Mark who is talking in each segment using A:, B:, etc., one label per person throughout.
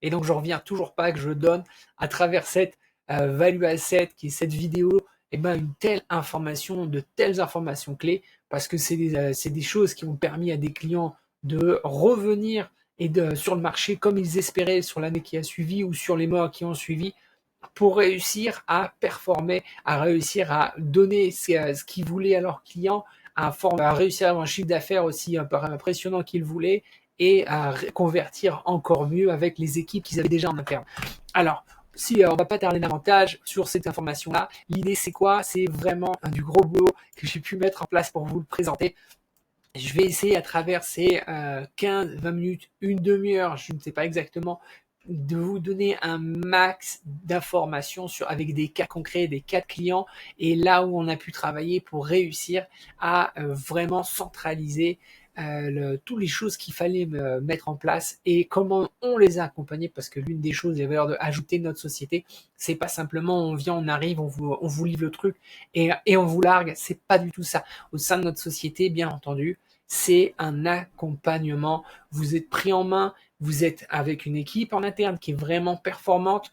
A: Et donc, je reviens toujours pas que je donne à travers cette value asset qui est cette vidéo, eh ben, une telle information, de telles informations clés, parce que c'est des choses qui ont permis à des clients de revenir sur le marché comme ils espéraient sur l'année qui a suivi ou sur les mois qui ont suivi pour réussir à performer, à réussir à donner ce qu'ils voulaient à leurs clients, à réussir à avoir un chiffre d'affaires aussi impressionnant qu'ils voulaient et à convertir encore mieux avec les équipes qu'ils avaient déjà en interne. Alors, si on va pas tarder davantage sur cette information-là, l'idée c'est quoi? C'est vraiment du gros boulot que j'ai pu mettre en place pour vous le présenter. Je vais essayer à travers ces 15, 20 minutes, une demi-heure, je ne sais pas exactement, de vous donner un max d'informations avec des cas concrets, des cas de clients, et là où on a pu travailler pour réussir à vraiment centraliser toutes les choses qu'il fallait mettre en place et comment on les a accompagnés, parce que l'une des choses, les valeurs ajouter notre société, c'est pas simplement on vient, on arrive, on vous livre le truc et on vous largue, c'est pas du tout ça. Au sein de notre société, bien entendu, c'est un accompagnement. Vous êtes pris en main, vous êtes avec une équipe en interne qui est vraiment performante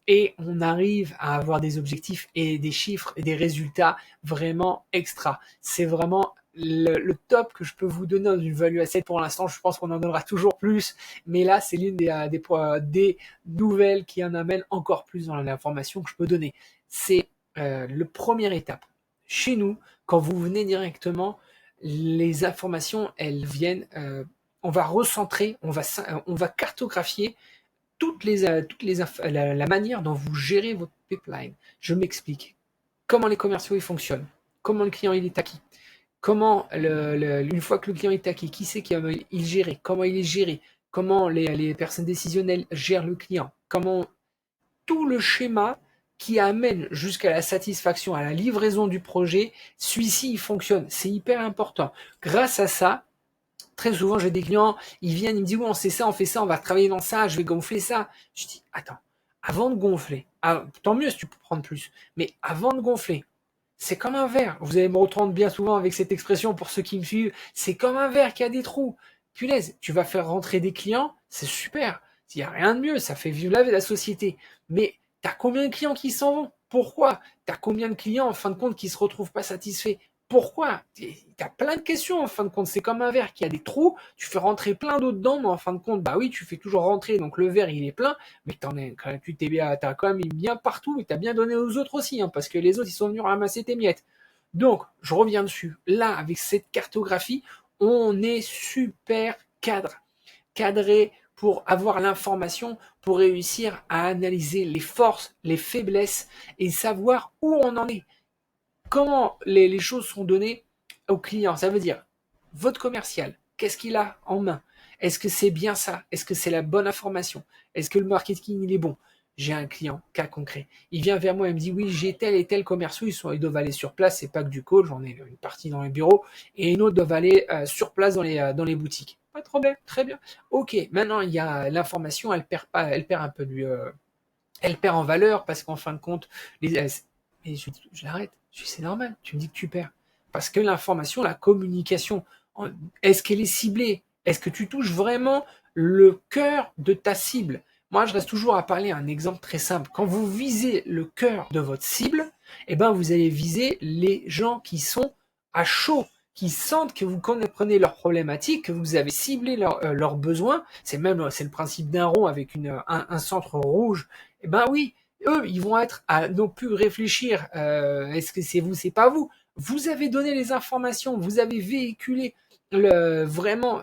A: et on arrive à avoir des objectifs et des chiffres et des résultats vraiment extra. C'est vraiment le top que je peux vous donner dans une value asset pour l'instant. Je pense qu'on en donnera toujours plus, mais là, c'est l'une des nouvelles qui en amène encore plus dans l'information que je peux donner. C'est le première étape. Chez nous, quand vous venez directement, les informations, elles viennent, on va recentrer, on va cartographier la manière dont vous gérez votre pipeline. Je m'explique. Comment les commerciaux ils fonctionnent, comment le client il est acquis, comment une fois que le client est acquis, qui c'est qui va il gérer, comment il est géré, comment les personnes décisionnelles gèrent le client, comment tout le schéma qui amène jusqu'à la satisfaction, à la livraison du projet, celui-ci il fonctionne. C'est hyper important. Grâce à ça, très souvent j'ai des clients, ils viennent, ils me disent oui on sait ça, on fait ça, on va travailler dans ça, je vais gonfler ça. Je dis attends, avant de gonfler, tant mieux si tu peux prendre plus, mais avant de gonfler, c'est comme un verre. Vous allez me retendre bien souvent avec cette expression pour ceux qui me suivent. C'est comme un verre qui a des trous. Punaise, tu vas faire rentrer des clients, c'est super. Il n'y a rien de mieux, ça fait vivre la société. Mais t'as combien de clients qui s'en vont? Pourquoi? T'as combien de clients en fin de compte qui se retrouvent pas satisfaits? Pourquoi? T'as plein de questions en fin de compte. C'est comme un verre qui a des trous. Tu fais rentrer plein d'eau dedans, mais en fin de compte, bah oui, tu fais toujours rentrer. Donc le verre il est plein, mais t'as quand même mis bien partout et t'as bien donné aux autres aussi, hein, parce que les autres ils sont venus ramasser tes miettes. Donc je reviens dessus. Là, avec cette cartographie, on est super cadré pour avoir l'information, pour réussir à analyser les forces, les faiblesses et savoir où on en est. Comment les choses sont données au client. Ça veut dire, votre commercial, qu'est-ce qu'il a en main? Est-ce que c'est bien ça? Est-ce que c'est la bonne information? Est-ce que le marketing, il est bon? J'ai un client, cas concret. Il vient vers moi, il me dit, oui, j'ai tel et tel commerciaux, ils doivent aller sur place, c'est pas que du call, j'en ai une partie dans les bureaux, et une autre doivent aller sur place dans les boutiques. Pas de problème, très bien. Ok, maintenant, il y a l'information, elle perd pas, elle perd un peu elle perd en valeur parce qu'en fin de compte, et je l'arrête. Je dis, c'est normal, tu me dis que tu perds. Parce que l'information, la communication, est-ce qu'elle est ciblée? Est-ce que tu touches vraiment le cœur de ta cible? Moi, je reste toujours à parler un exemple très simple. Quand vous visez le cœur de votre cible, eh ben, vous allez viser les gens qui sont à chaud, qui sentent que vous comprenez leurs problématiques, que vous avez ciblé leurs besoins. C'est le principe d'un rond avec un centre rouge. Eh ben oui, eux, ils vont être à non plus réfléchir. Est-ce que c'est vous, c'est pas vous? Vous avez donné les informations, vous avez véhiculé vraiment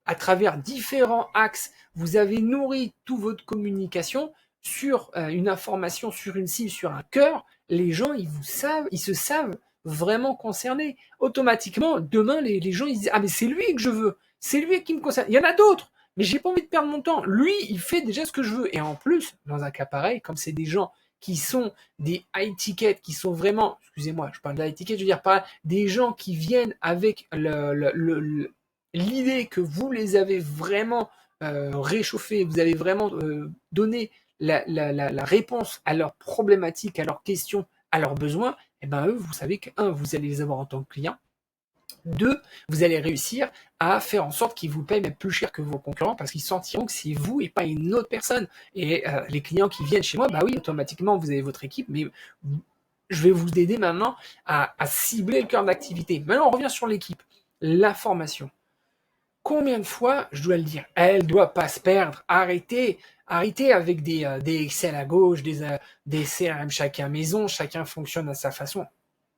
A: à travers différents axes. Vous avez nourri toute votre communication sur une information, sur une cible, sur un cœur. Les gens, ils se savent vraiment concernés. Automatiquement, demain, les gens, ils disent, ah mais c'est lui que je veux. C'est lui qui me concerne. Il y en a d'autres. Mais j'ai pas envie de perdre mon temps. Lui, il fait déjà ce que je veux. Et en plus, dans un cas pareil, comme c'est des gens qui sont des high tickets, qui sont vraiment, excusez-moi, je parle de high ticket, je veux dire par là, des gens qui viennent avec l'idée que vous les avez vraiment réchauffés, vous avez vraiment donné la réponse à leurs problématiques, à leurs questions, à leurs besoins, et ben eux, vous savez que, un, vous allez les avoir en tant que client, Deux, vous allez réussir à faire en sorte qu'ils vous payent même plus cher que vos concurrents parce qu'ils sentiront que c'est vous et pas une autre personne. Et les clients qui viennent chez moi, bah oui, automatiquement, vous avez votre équipe, mais je vais vous aider maintenant à cibler le cœur d'activité. Maintenant, on revient sur l'équipe. La formation. Combien de fois je dois le dire? Elle doit pas se perdre. Arrêtez avec des Excel à gauche, des CRM chacun maison, chacun fonctionne à sa façon.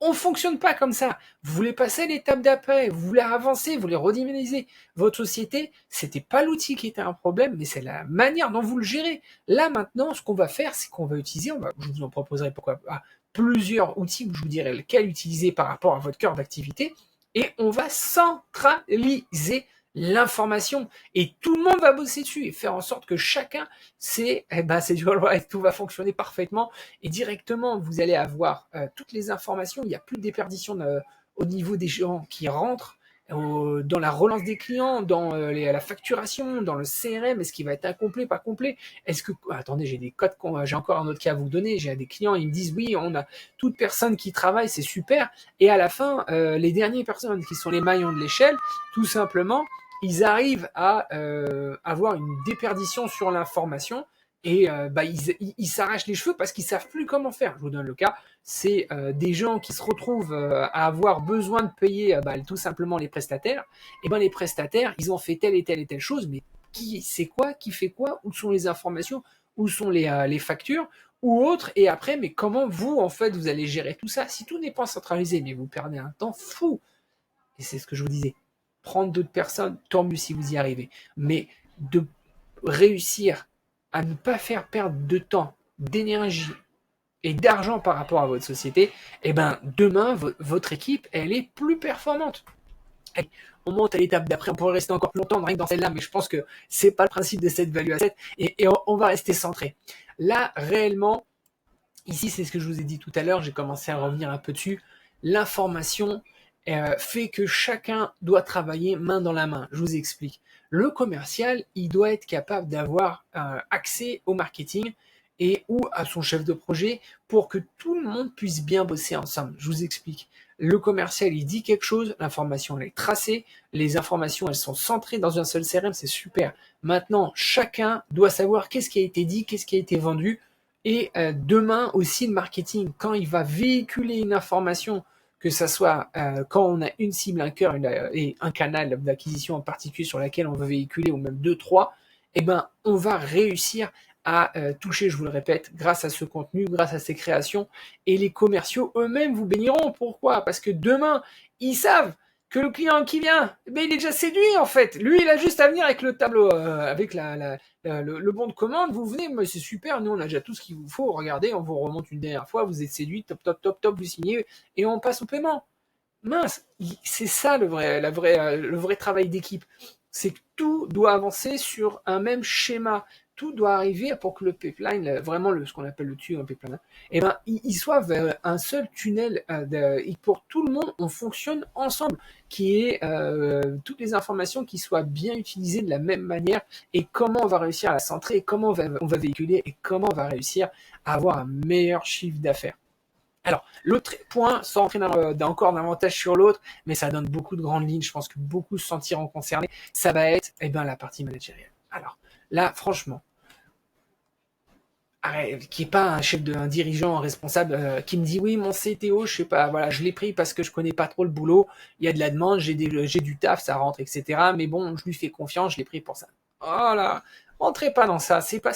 A: On fonctionne pas comme ça. Vous voulez passer à l'étape d'après, vous voulez avancer, vous voulez redynamiser votre société. C'était pas l'outil qui était un problème, mais c'est la manière dont vous le gérez. Là maintenant, ce qu'on va faire, c'est qu'on va utiliser, je vous en proposerai pourquoi pas plusieurs outils où je vous dirai lequel utiliser par rapport à votre cœur d'activité, et on va centraliser l'information et tout le monde va bosser dessus et faire en sorte que chacun c'est du all right, tout va fonctionner parfaitement et directement vous allez avoir toutes les informations. Il n'y a plus de déperdition au niveau des gens qui rentrent dans la relance des clients, dans la facturation, dans le CRM. Est-ce qu'il va être incomplet, pas complet? Est-ce que attendez, j'ai des codes, j'ai encore un autre cas à vous donner. J'ai des clients, ils me disent oui, on a toute personne qui travaille, c'est super, et à la fin les dernières personnes qui sont les maillons de l'échelle, tout simplement ils arrivent à avoir une déperdition sur l'information et ils s'arrachent les cheveux parce qu'ils savent plus comment faire. Je vous donne le cas, c'est des gens qui se retrouvent à avoir besoin de payer tout simplement les prestataires. Et les prestataires, ils ont fait telle et telle chose, mais qui c'est quoi, qui fait quoi, où sont les informations, où sont les factures ou autres, et après, mais comment vous, en fait, vous allez gérer tout ça? Si tout n'est pas centralisé, mais vous perdez un temps fou. Et c'est ce que je vous disais. Prendre d'autres personnes, tant mieux si vous y arrivez. Mais de réussir à ne pas faire perdre de temps, d'énergie et d'argent par rapport à votre société, demain, votre équipe, elle est plus performante. Allez, on monte à l'étape d'après, on pourrait rester encore plus longtemps rien que dans celle-là, mais je pense que c'est pas le principe de cette value asset, et on va rester centré. Là, réellement, ici, c'est ce que je vous ai dit tout à l'heure, j'ai commencé à revenir un peu dessus. L'information fait que chacun doit travailler main dans la main. Je vous explique. Le commercial, il doit être capable d'avoir accès au marketing et ou à son chef de projet pour que tout le monde puisse bien bosser ensemble. Je vous explique. Le commercial, il dit quelque chose, l'information, elle est tracée, les informations, elles sont centrées dans un seul CRM, c'est super. Maintenant, chacun doit savoir qu'est-ce qui a été dit, qu'est-ce qui a été vendu, et demain aussi le marketing, quand il va véhiculer une information, que ça soit quand on a une cible, un cœur et un canal d'acquisition en particulier sur laquelle on veut véhiculer, ou même deux, trois, on va réussir à toucher, je vous le répète, grâce à ce contenu, grâce à ces créations, et les commerciaux eux-mêmes vous béniront. Pourquoi? Parce que demain, ils savent que le client qui vient, il est déjà séduit en fait. Lui, il a juste à venir avec le tableau, avec le bon de commande. Vous venez, mais c'est super, nous on a déjà tout ce qu'il vous faut. Regardez, on vous remonte une dernière fois, vous êtes séduit, top, top, top, top, vous signez et on passe au paiement. Mince, c'est ça le vrai travail d'équipe. C'est que tout doit avancer sur un même schéma. Tout doit arriver pour que le pipeline, vraiment ce qu'on appelle le tuyau en pipeline, il soit vers un seul tunnel. Et pour tout le monde, on fonctionne ensemble, qui est toutes les informations qui soient bien utilisées de la même manière, et comment on va réussir à la centrer, comment on va véhiculer, et comment on va réussir à avoir un meilleur chiffre d'affaires. Alors, l'autre point, sans entrer encore davantage sur l'autre, mais ça donne beaucoup de grandes lignes, je pense que beaucoup se sentiront concernés, ça va être la partie managériale. Alors, là, franchement, qui est pas un dirigeant, un responsable qui me dit oui, mon CTO, je sais pas, voilà, je l'ai pris parce que je connais pas trop le boulot, il y a de la demande, j'ai du taf, ça rentre, etc. Mais bon, je lui fais confiance, je l'ai pris pour ça. Voilà, rentrez pas dans ça, c'est pas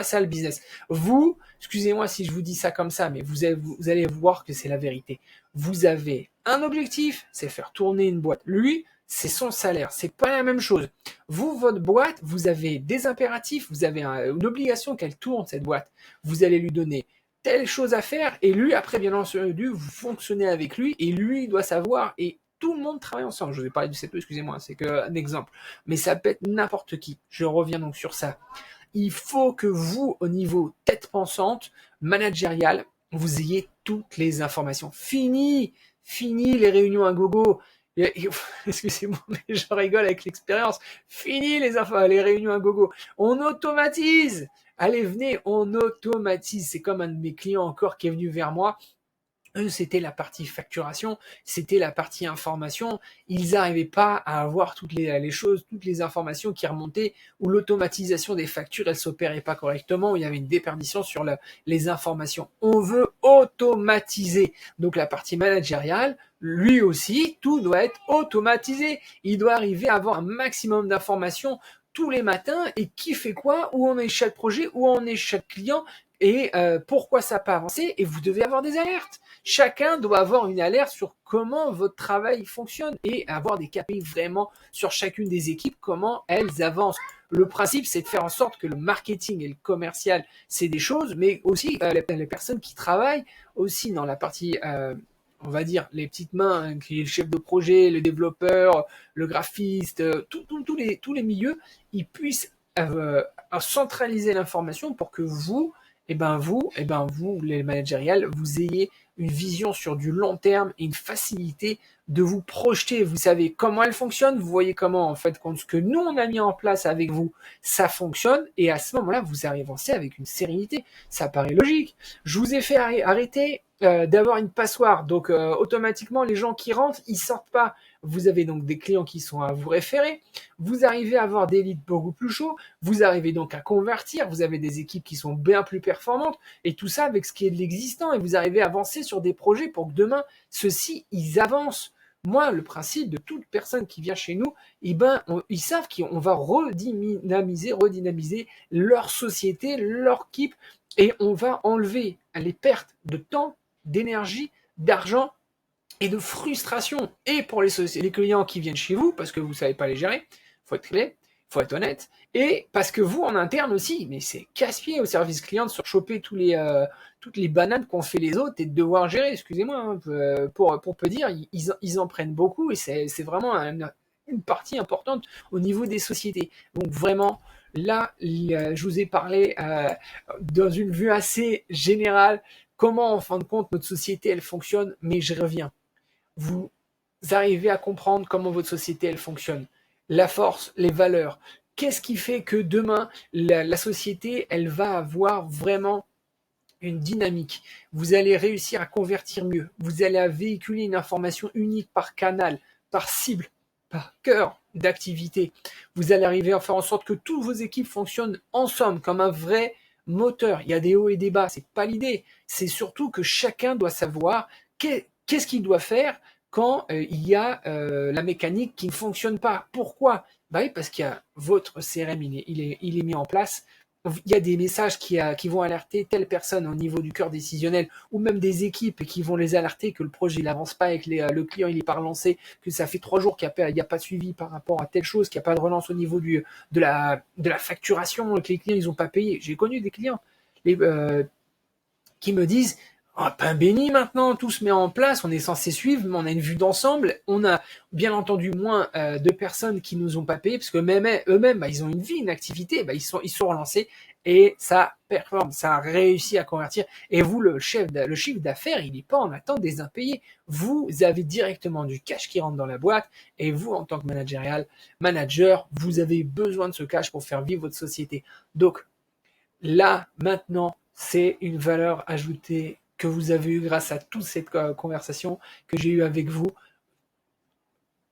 A: ça le business. Vous, excusez-moi si je vous dis ça comme ça, mais vous allez voir que c'est la vérité. Vous avez un objectif, c'est faire tourner une boîte. Lui, c'est son salaire, c'est pas la même chose. Vous, votre boîte, vous avez des impératifs, vous avez une obligation qu'elle tourne, cette boîte. Vous allez lui donner telle chose à faire, et lui, après, bien entendu, vous fonctionnez avec lui, et lui, il doit savoir, et tout le monde travaille ensemble. Je vais parler du CPE, excusez-moi, c'est qu'un exemple. Mais ça peut être n'importe qui. Je reviens donc sur ça. Il faut que vous, au niveau tête pensante, managériale, vous ayez toutes les informations. Fini les réunions à gogo. Excusez-moi, mais je rigole avec l'expérience. Fini les réunions à gogo. On automatise. Allez, venez, on automatise. C'est comme un de mes clients encore qui est venu vers moi. Eux, c'était la partie facturation, c'était la partie information. Ils n'arrivaient pas à avoir toutes les choses, toutes les informations qui remontaient, où l'automatisation des factures, elle s'opérait pas correctement, où il y avait une déperdition sur les informations. On veut automatiser. Donc la partie managériale, lui aussi, tout doit être automatisé. Il doit arriver à avoir un maximum d'informations tous les matins et qui fait quoi, où en est chaque projet, où en est chaque client et pourquoi ça n'a pas avancé. Et vous devez avoir des alertes. Chacun doit avoir une alerte sur comment votre travail fonctionne et avoir des KPI vraiment sur chacune des équipes, comment elles avancent. Le principe, c'est de faire en sorte que le marketing et le commercial, c'est des choses, mais aussi les personnes qui travaillent aussi dans la partie, on va dire, les petites mains, hein, qui est le chef de projet, le développeur, le graphiste, tous les milieux, ils puissent centraliser l'information pour que vous, vous, les managériales, vous ayez une vision sur du long terme et une facilité de vous projeter. Vous savez comment elle fonctionne, vous voyez comment, en fait, quand ce que nous, on a mis en place avec vous, ça fonctionne, et à ce moment-là, vous avancez avec une sérénité. Ça paraît logique. Je vous ai fait arrêter d'avoir une passoire, donc automatiquement, les gens qui rentrent, ils sortent pas. Vous avez donc des clients qui sont à vous référer, vous arrivez à avoir des leads beaucoup plus chauds, vous arrivez donc à convertir, vous avez des équipes qui sont bien plus performantes, et tout ça avec ce qui est de l'existant, et vous arrivez à avancer sur des projets pour que demain, ceux-ci, ils avancent. Moi, le principe de toute personne qui vient chez nous, ils savent qu'on va redynamiser leur société, leur équipe, et on va enlever les pertes de temps, d'énergie, d'argent et de frustration. Et pour les clients qui viennent chez vous, parce que vous ne savez pas les gérer, faut être clair, faut être honnête, et parce que vous en interne aussi, mais c'est casse-pied au service client de surchoper toutes les bananes qu'ont fait les autres et de devoir gérer, excusez-moi, hein, pour peu dire, ils en prennent beaucoup et c'est vraiment une partie importante au niveau des sociétés. Donc vraiment, là, je vous ai parlé dans une vue assez générale, comment en fin de compte notre société elle fonctionne, mais je reviens. Vous arrivez à comprendre comment votre société elle fonctionne, la force, les valeurs. Qu'est-ce qui fait que demain la société elle va avoir vraiment une dynamique. Vous allez réussir à convertir mieux. Vous allez véhiculer une information unique par canal, par cible, par cœur d'activité. Vous allez arriver à faire en sorte que toutes vos équipes fonctionnent ensemble comme un vrai moteur. Il y a des hauts et des bas, c'est pas l'idée. C'est surtout que chacun doit savoir qu'est-ce qu'il doit faire quand il y a la mécanique qui ne fonctionne pas. Pourquoi? Bah oui, parce qu'il y a votre CRM, il est mis en place. Il y a des messages qui vont alerter telle personne au niveau du cœur décisionnel, ou même des équipes qui vont les alerter que le projet n'avance pas et que le client il est pas relancé, que ça fait 3 jours qu'il n'y a pas de suivi par rapport à telle chose, qu'il n'y a pas de relance au niveau de la facturation, que les clients ils ont pas payé. J'ai connu des clients qui me disent pain béni maintenant, tout se met en place, on est censé suivre, mais on a une vue d'ensemble, on a bien entendu moins de personnes qui nous ont pas payé, parce que eux-mêmes, ils ont une vie, une activité, ils sont relancés, et ça performe, ça a réussi à convertir, et vous, le chiffre d'affaires, il n'est pas en attente des impayés, vous avez directement du cash qui rentre dans la boîte, et vous, en tant que manager, vous avez besoin de ce cash pour faire vivre votre société. Donc, là, maintenant, c'est une valeur ajoutée que vous avez eue grâce à toute cette conversation que j'ai eue avec vous.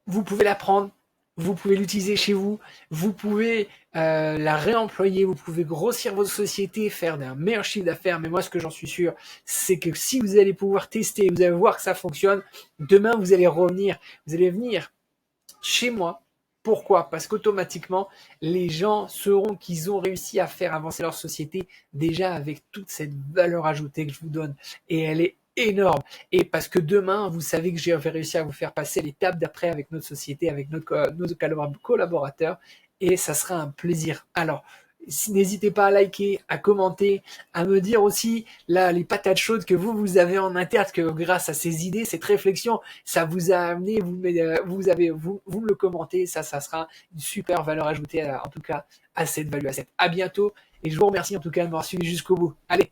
A: Vous pouvez la prendre, vous pouvez l'utiliser chez vous, vous pouvez la réemployer, vous pouvez grossir votre société, faire un meilleur chiffre d'affaires. Mais moi, ce que j'en suis sûr, c'est que si vous allez pouvoir tester, vous allez voir que ça fonctionne, demain, vous allez venir chez moi. Pourquoi? Parce qu'automatiquement, les gens sauront qu'ils ont réussi à faire avancer leur société déjà avec toute cette valeur ajoutée que je vous donne. Et elle est énorme. Et parce que demain, vous savez que j'ai réussi à vous faire passer l'étape d'après avec notre société, avec nos collaborateurs. Et ça sera un plaisir. Alors, n'hésitez pas à liker, à commenter, à me dire aussi là les patates chaudes que vous avez en interne, que grâce à ces idées, cette réflexion, ça vous a amené, vous me le commentez, ça sera une super valeur ajoutée en tout cas à cette value asset. À bientôt et je vous remercie en tout cas de m'avoir suivi jusqu'au bout. Allez.